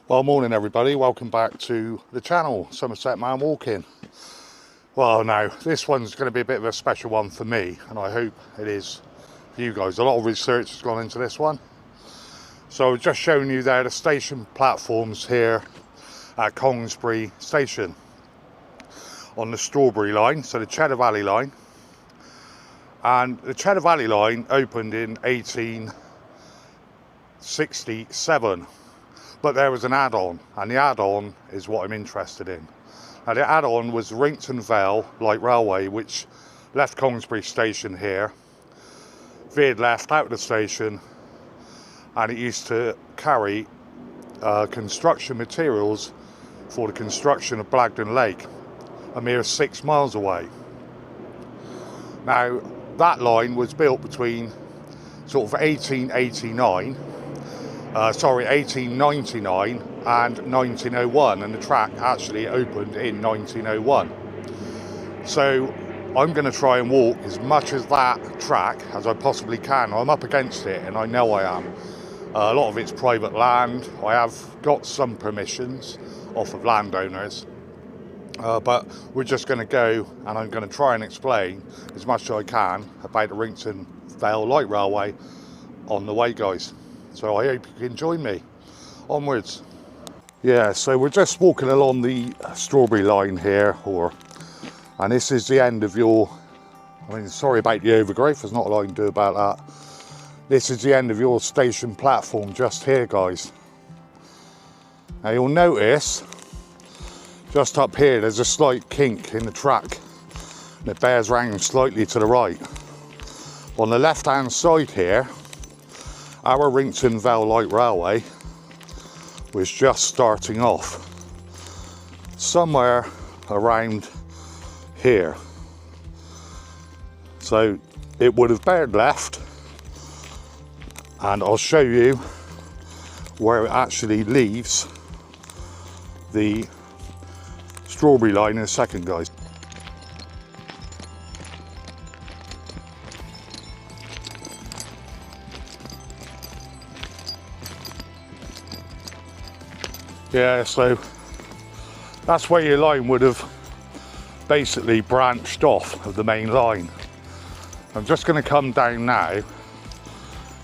Well, morning everybody, welcome back to the channel, Somerset Man Walking. Well, now this one's going to be a bit of a special one for me, and I hope it is for you guys. A lot of research has gone into this one. So I've just shown you there the station platforms here at Congresbury Station on the Strawberry line, so the Cheddar Valley line. And the Cheddar Valley line opened in 1867. But there was an add-on, and the add-on is what I'm interested in. Now the add-on was the Wrington Vale Light Railway, which left Congresbury Station here, veered left out of the station, and it used to carry construction materials for the construction of Blagdon Lake, a mere 6 miles away. Now that line was built between sort of 1899 1899 and 1901, and the track actually opened in 1901. So I'm going to try and walk as much as that track as I possibly can. I'm up against it, and I know I am. A lot of it's private land. I have got some permissions off of landowners, but we're just going to go, and I'm going to try and explain as much as I can about the Wrington Vale Light Railway on the way, guys. So I hope you can join me. Onwards. Yeah, so we're just walking along the Strawberry line here, and this is the end of your, I mean, sorry about the overgrowth, there's not a lot I can do about that. This is the end of your station platform just here, guys. Now you'll notice, just up here, there's a slight kink in the track, and it bears round slightly to the right. On the left-hand side here, our Wrington Vale Light Railway was just starting off somewhere around here. So it would have bared left, and I'll show you where it actually leaves the Strawberry line in a second, guys. Yeah, so that's where your line would have basically branched off of the main line. I'm just going to come down now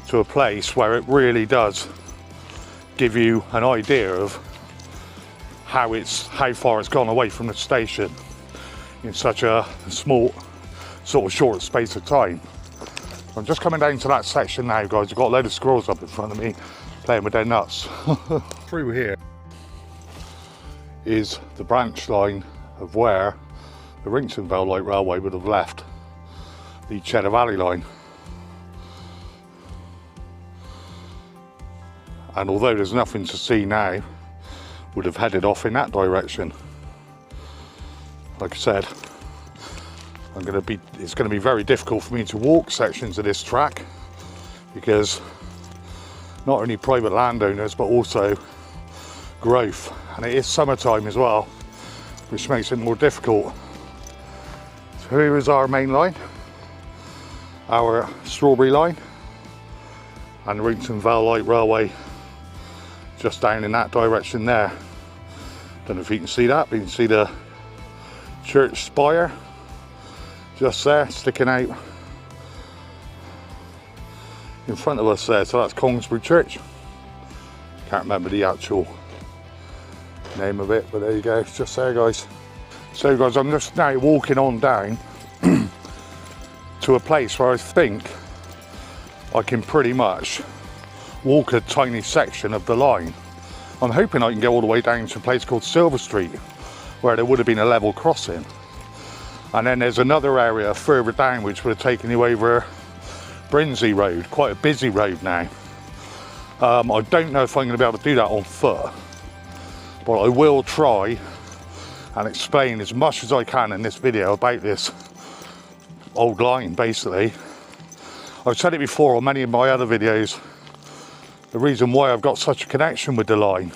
to a place where it really does give you an idea of how far it's gone away from the station in such a small, sort of short space of time. I'm just coming down to that section now, guys. I've got a load of squirrels up in front of me playing with their nuts. Through here is the branch line of where the Wrington Vale Light Railway would have left the Cheddar Valley line. And although there's nothing to see now, would have headed off in that direction. Like I said, it's going to be very difficult for me to walk sections of this track, because not only private landowners but also growth, and it is summertime as well, which makes it more difficult. So here is our main line, our Strawberry line, and the Wrington Vale Light Railway just down in that direction there. Don't know if you can see that, but you can see the church spire just there sticking out in front of us there. So that's Congresbury Church. Can't remember the actual name of it, but there you go, it's just there, guys. So guys, I'm just now walking on down to a place where I think I can pretty much walk a tiny section of the line. I'm hoping I can go all the way down to a place called Silver Street, where there would have been a level crossing, and then there's another area further down which would have taken you over Brinsey Road, quite a busy road now. I don't know if I'm going to be able to do that on foot, but I will try and explain as much as I can in this video about this old line. Basically, I've said it before on many of my other videos, the reason why I've got such a connection with the line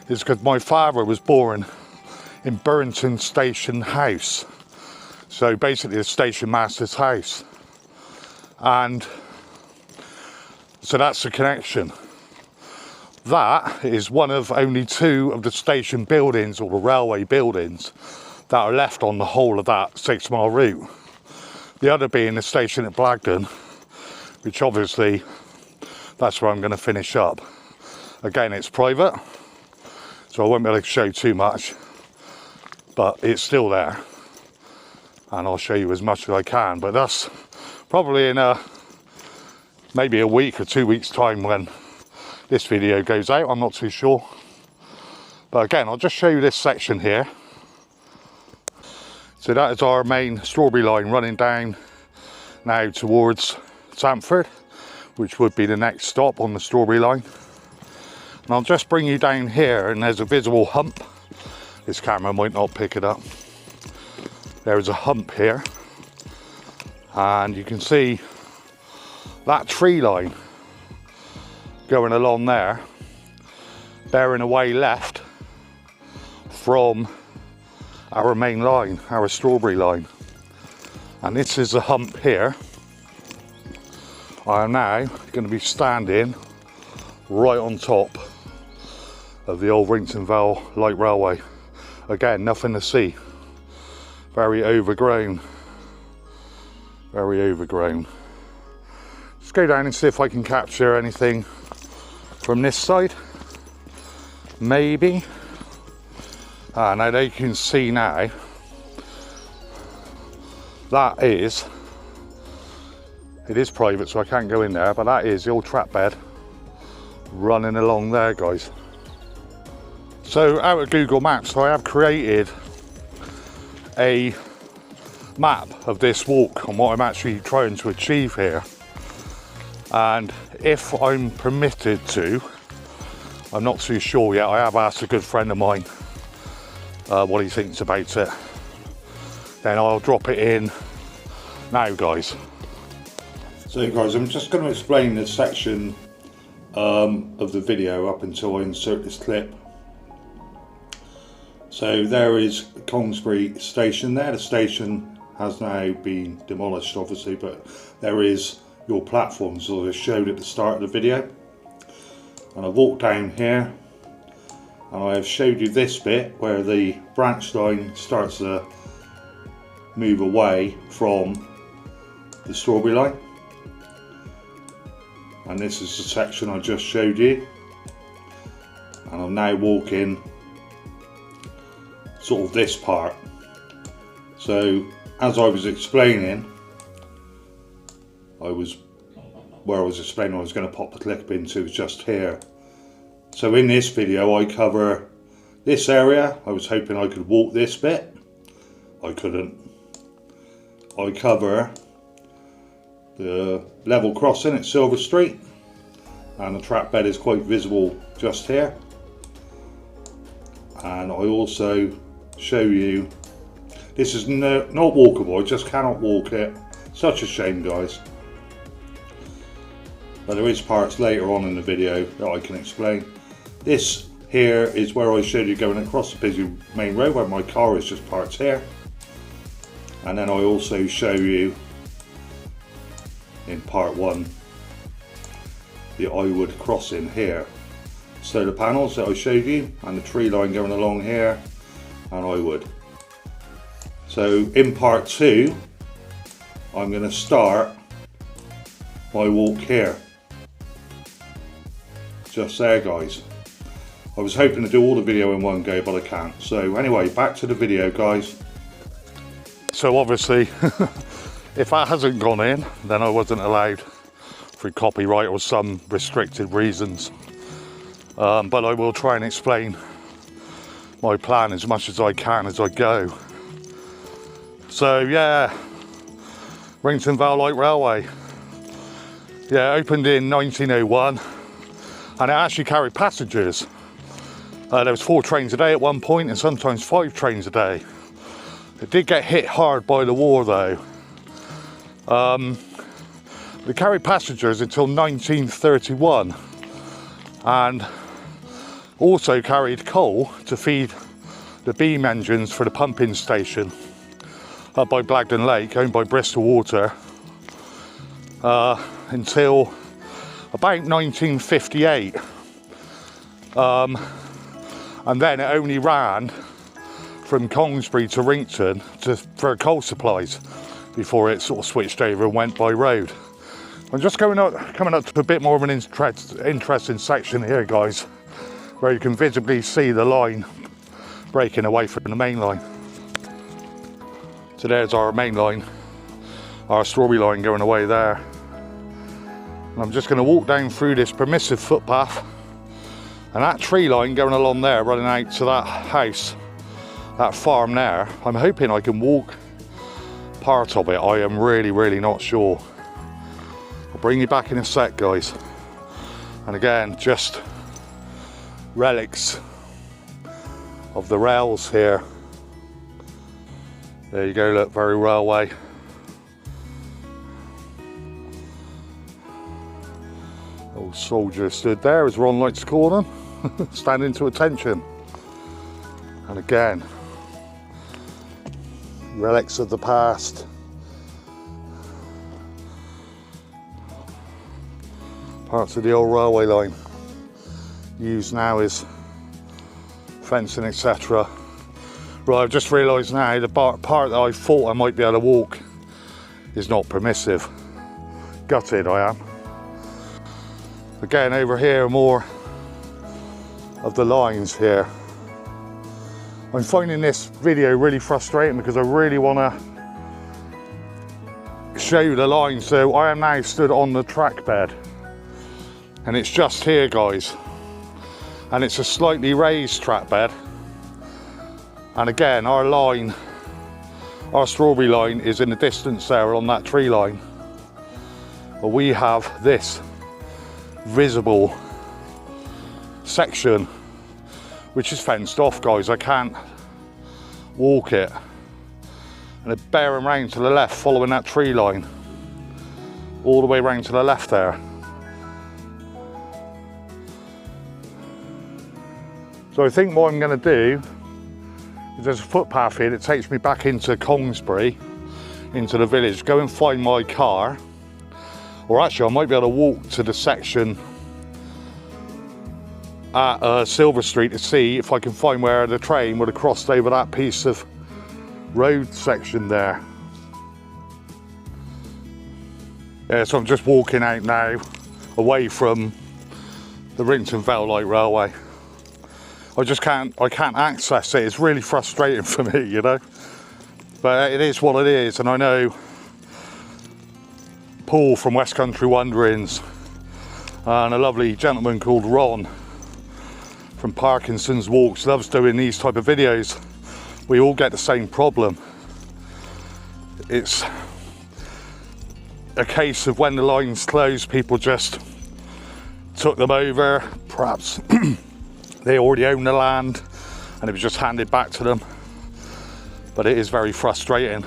is because my father was born in Burrington Station House, so basically the station master's house, and so that's the connection. That is one of only 2 of the station buildings, or the railway buildings, that are left on the whole of that 6 mile route. The other being the station at Blagdon, which obviously that's where I'm going to finish up. Again, it's private, so I won't be able to show too much, but it's still there, and I'll show you as much as I can. But that's probably in maybe a week or 2 weeks time when this video goes out, I'm not too sure. But again, I'll just show you this section here. So that is our main strawberry line running down now towards Stamford, which would be the next stop on the strawberry line. And I'll just bring you down here, and there's a visible hump. This camera might not pick it up. There is a hump here, and you can see that tree line going along there, bearing away left from our main line, our strawberry line. And this is the hump here. I am now going to be standing right on top of the old Wrington Vale Light Railway. Again, nothing to see. Very overgrown. Very overgrown. Let's go down and see if I can capture anything from this side. Maybe. Now they can see now. That is, it is private, so I can't go in there, but that is the old trap bed running along there, guys. So out of Google Maps, I have created a map of this walk and what I'm actually trying to achieve here. And if I'm permitted to, I'm not too sure yet, I have asked a good friend of mine what he thinks about it. Then I'll drop it in now, guys. So guys, I'm just going to explain this section of the video up until I insert this clip. So there is Congresbury Station there. The station has now been demolished, obviously, but there is your platforms that I showed at the start of the video. And I walked down here, and I have showed you this bit where the branch line starts to move away from the strawberry line. And this is the section I just showed you. And I'm now walking sort of this part. So as I was explaining, where I was explaining I was going to pop the clip into is just here. So in this video I cover this area. I was hoping I could walk this bit. I couldn't. I cover the level crossing at Silver Street, and the trap bed is quite visible just here. And I also show you, this is not walkable, I just cannot walk it. Such a shame, guys. But there is parts later on in the video that I can explain. This here is where I showed you going across the busy main road, where my car is just parked here. And then I also show you in part 1 the Iwood crossing here. Solar panels that I showed you, and the tree line going along here, and Iwood. So in part 2 I'm going to start my walk here. Just there, guys. I was hoping to do all the video in one go, but I can't. So anyway, back to the video, guys. So obviously if that hasn't gone in, then I wasn't allowed through copyright or some restricted reasons. But I will try and explain my plan as much as I can as I go. So yeah, Wrington Vale Light Railway. Yeah, opened in 1901, and it actually carried passengers. There was 4 trains a day at one point, and sometimes 5 trains a day. It did get hit hard by the war though. They carried passengers until 1931, and also carried coal to feed the beam engines for the pumping station up by Blagdon Lake, owned by Bristol Water, until about 1958. And then it only ran from Congresbury to Wrington for coal supplies before it sort of switched over and went by road. I'm just coming up to a bit more of an interesting section here, guys, where you can visibly see the line breaking away from the main line. So there's our main line, our strawberry line going away there. And I'm just going to walk down through this permissive footpath, and that tree line going along there, running out to that house, that farm there. I'm hoping I can walk part of it. I am really not sure. I'll bring you back in a sec, guys. And again, just relics of the rails here. There you go, look, very railway. Old soldier stood there as Ron likes to call them, standing to attention. And again, relics of the past. Parts of the old railway line used now as fencing, etc. Right, I've just realised now the part that I thought I might be able to walk is not permissive. Gutted I am. Again, over here, more of the lines here. I'm finding this video really frustrating because I really want to show you the line. So I am now stood on the track bed, and it's just here, guys, and it's a slightly raised track bed. And again, our line, our strawberry line, is in the distance there on that tree line. But we have this visible section which is fenced off, guys. I can't walk it. And it's bearing round to the left, following that tree line, all the way round to the left there. So I think what I'm going to do, there's a footpath here that takes me back into Congresbury, into the village, go and find my car, or actually I might be able to walk to the section at Silver Street to see if I can find where the train would have crossed over that piece of road section there. Yeah, so I'm just walking out now, away from the Wrington Vale Light Railway. I can't access it. It's really frustrating for me, you know. But it is what it is, and I know Paul from West Country Wanderings and a lovely gentleman called Ron from Parkinson's Walks loves doing these type of videos. We all get the same problem. It's a case of when the lines closed, people just took them over, perhaps they already own the land and it was just handed back to them. But it is very frustrating.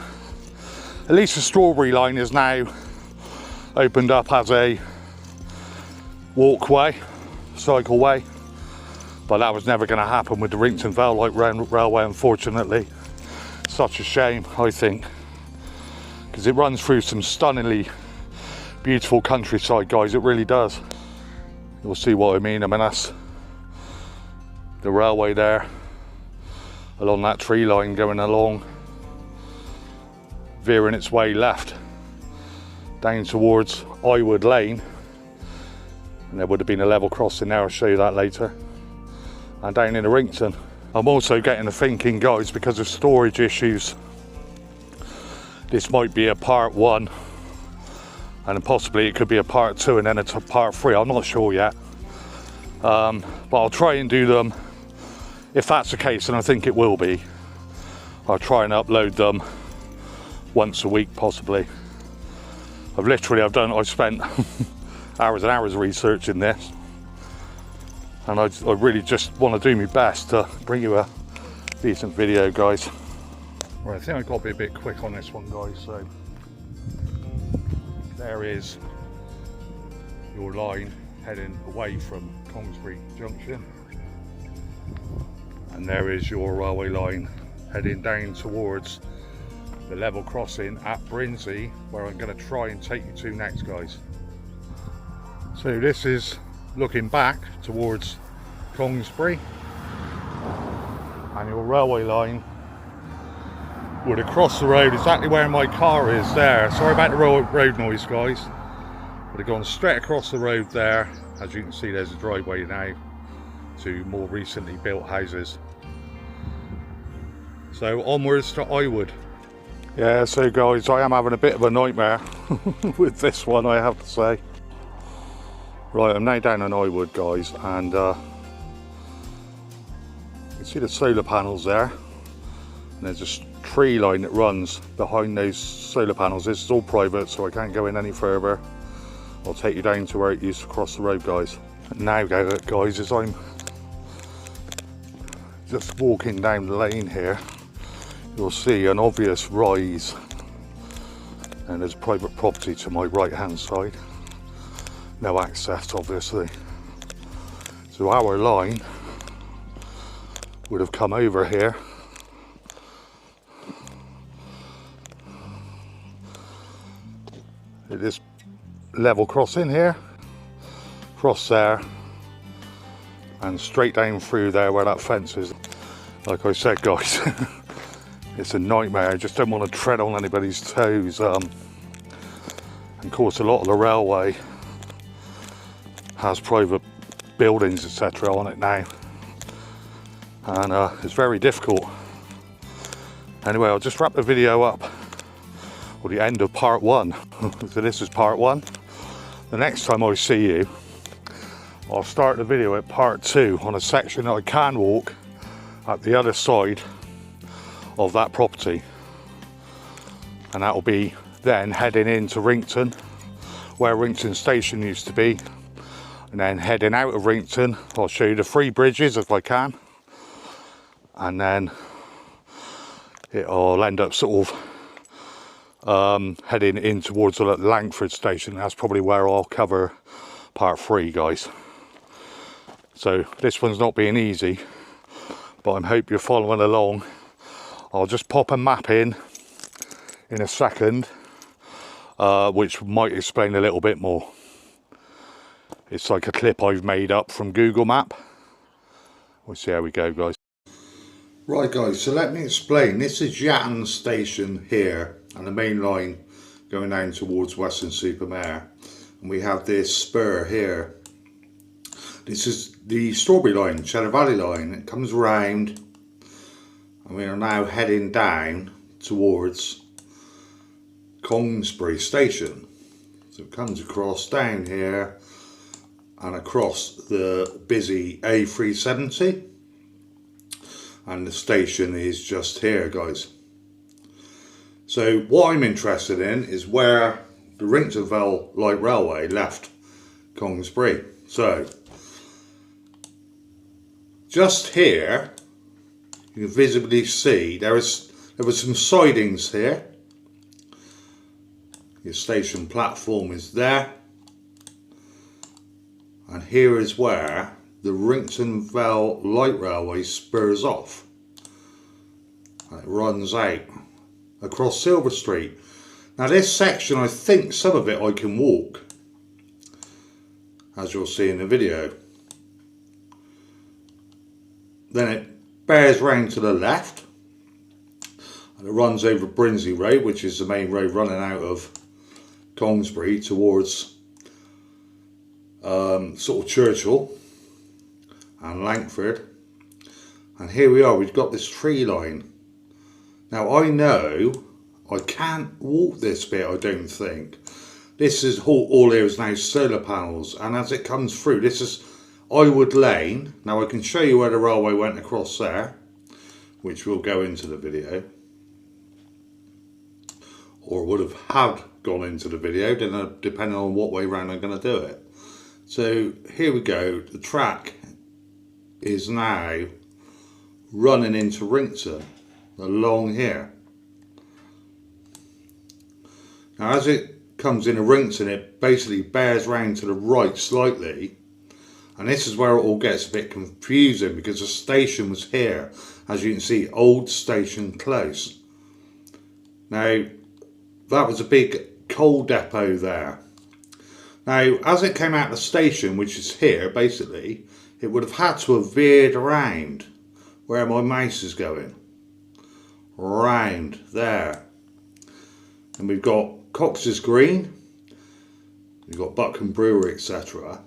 At least the strawberry line is now opened up as a walkway, cycleway, but that was never going to happen with the Wrington Vale Light Railway, unfortunately. Such a shame, I think, because it runs through some stunningly beautiful countryside, guys. It really does. You'll see what I mean. I mean, that's the railway there, along that tree line, going along, veering its way left down towards Iwood Lane, and there would have been a level crossing there. I'll show you that later. And down in Wrington. I'm also getting to thinking, guys, because of storage issues, this might be a part 1, and possibly it could be a part 2 and then a part 3. I'm not sure yet, but I'll try and do them. If that's the case, and I think it will be, I'll try and upload them once a week, possibly. I've spent hours and hours researching this. and I really just want to do my best to bring you a decent video, guys. Right, I think I've got to be a bit quick on this one, guys. So there is your line heading away from Congresbury Junction, and there is your railway line heading down towards the level crossing at Burrington, where I'm going to try and take you to next, guys. So this is looking back towards Congresbury, and your railway line would have crossed the road exactly where my car is there. Sorry about the road noise, guys. Would have gone straight across the road there. As you can see, there's a driveway now to more recently built houses. So onwards to Iwood. Yeah, so guys, I am having a bit of a nightmare with this one, I have to say. Right, I'm now down on Iwood, guys, and you can see the solar panels there. And there's a tree line that runs behind those solar panels. This is all private, so I can't go in any further. I'll take you down to where it used to cross the road, guys. And now, guys, as I'm just walking down the lane here, you'll see an obvious rise, and there's private property to my right hand side. No access, obviously. So our line would have come over here. At this level crossing here, cross there, and straight down through there where that fence is. Like I said, guys, it's a nightmare. I just don't want to tread on anybody's toes. And of course, a lot of the railway has private buildings, etc. on it now, and it's very difficult. Anyway, I'll just wrap the video up, or the end of part one. So this is part one. The next time I see you, I'll start the video at part two on a section that I can walk at the other side of that property, and that will be then heading into Wrington, where Burrington Station used to be, and then heading out of Wrington. I'll show you the 3 bridges if I can, and then it'll end up sort of heading in towards the Langford Station. That's probably where I'll cover part 3, guys. So this one's not being easy, but I hope you're following along. I'll just pop a map in a second, which might explain a little bit more. It's like a clip I've made up from Google Map. We'll see how we go, guys. Right, guys, so let me explain. This is Yatton Station here, and the main line going down towards Weston-super-Mare. And we have this spur here. This is the Strawberry line, Cheddar Valley line. It comes round, and we are now heading down towards Congresbury Station. So it comes across down here and across the busy A370, and the station is just here, guys. So what I'm interested in is where the Wrington Vale Light Railway left Congresbury. So just here you can visibly see there were some sidings here. Your station platform is there, and here is where the Wrington Vale Light Railway spurs off, and it runs out across Silver Street. Now this section, I think some of it I can walk, as you'll see in the video. Then it bears round to the left, and it runs over Burrington Road, which is the main road running out of Congresbury towards sort of Churchill and Langford. And here we are, we've got this tree line. Now I know I can't walk this bit, I don't think. This is all here is now solar panels, and as it comes through, this is Iwood Lane. Now I can show you where the railway went across there, which will go into the video, or would have had gone into the video, depending on what way round I'm going to do it. So here we go, the track is now running into Wrington along here. Now as it comes into Wrington, it basically bears round to the right slightly, and this is where it all gets a bit confusing because the station was here, as you can see, Old Station Close. Now that was a big coal depot there. Now as it came out of the station, which is here basically, it would have had to have veered around where my mouse is going, round there. And we've got Cox's Green, we've got Buckham Brewery, etc.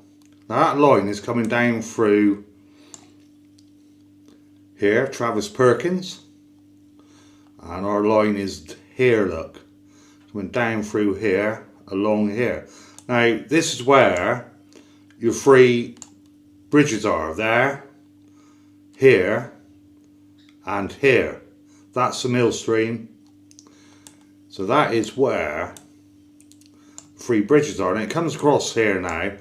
Now that line is coming down through here, Travis Perkins, and our line is here, look, coming down through here, along here. Now this is where your three bridges are, there, here, and here. That's the mill stream. So that is where three bridges are, and it comes across here now,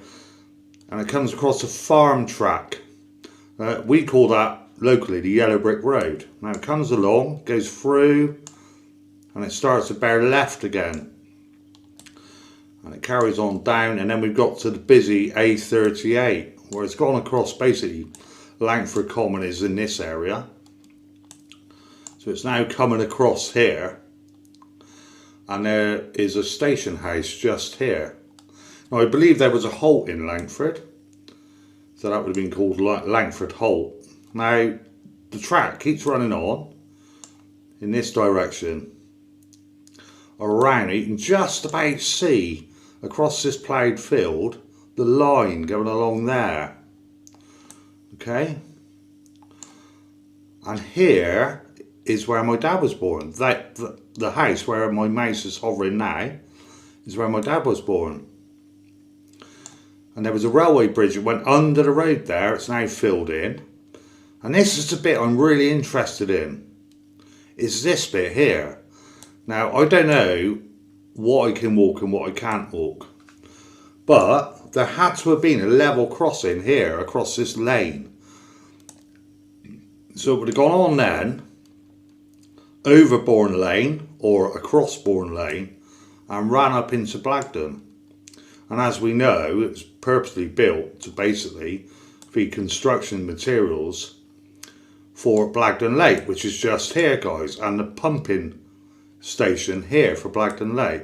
and it comes across a farm track. We call that locally the Yellow Brick Road. Now it comes along, goes through, and it starts to bear left again, and it carries on down, and then we've got to the busy A38 where it's gone across. Basically Langford Common is in this area, so it's now coming across here, and there is a station house just here. Now I believe there was a halt in Langford, so that would have been called Langford Halt. Now the track keeps running on in this direction around. You can just about see across this ploughed field the line going along there. Okay, and here is where my dad was born. The house where my mouse is hovering now is where my dad was born. And there was a railway bridge that went under the road there. It's now filled in. And this is the bit I'm really interested in, is this bit here. Now I don't know what I can walk and what I can't walk, but there had to have been a level crossing here across this lane. So it would have gone on then, over Bourne Lane or across Bourne Lane, and ran up into Blagdon. And as we know, it was purposely built to basically feed construction materials for Blagdon Lake, which is just here, guys, and the pumping station here for Blagdon Lake.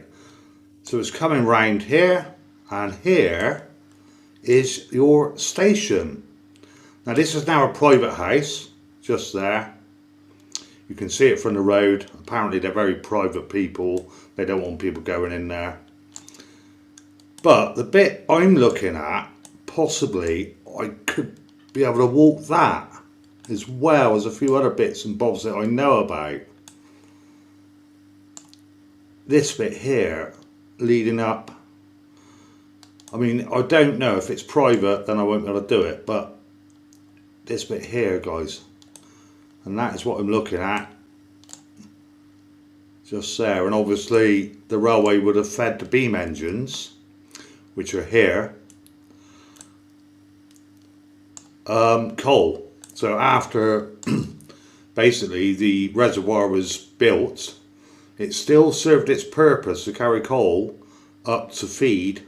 So it's coming round here, and here is your station. Now this is now a private house, just there. You can see it from the road. Apparently they're very private people. They don't want people going in there. But the bit I'm looking at, possibly I could be able to walk that, as well as a few other bits and bobs that I know about. This bit here, leading up. I mean, I don't know if it's private, then I won't be able to do it, but this bit here, guys, and that is what I'm looking at, just there. And obviously the railway would have fed the beam engines, which are here, coal. So after basically the reservoir was built, it still served its purpose to carry coal up to feed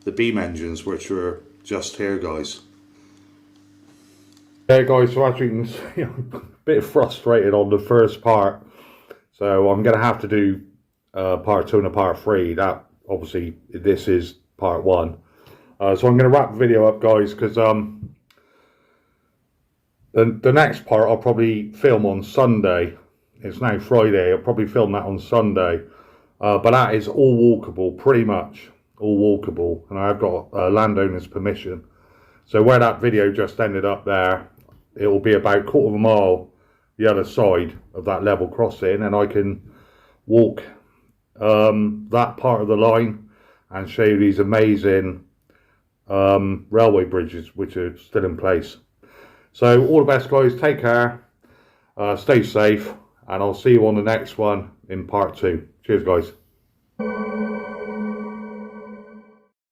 the beam engines, which were just here, guys. Yeah, guys, so as you can see, I'm a bit frustrated on the first part, so I'm going to have to do part 2 and a part 3. That obviously, this is part 1. So I'm going to wrap the video up, guys, because the next part I'll probably film on Sunday. It's now Friday. I'll probably film that on Sunday, but that is all walkable, pretty much all walkable, and I've got landowner's permission. So where that video just ended up there, it will be about 1/4 of a mile the other side of that level crossing, and I can walk that part of the line and show you these amazing railway bridges which are still in place. So all the best, guys, take care, stay safe, and I'll see you on the next one in part 2. Cheers, guys.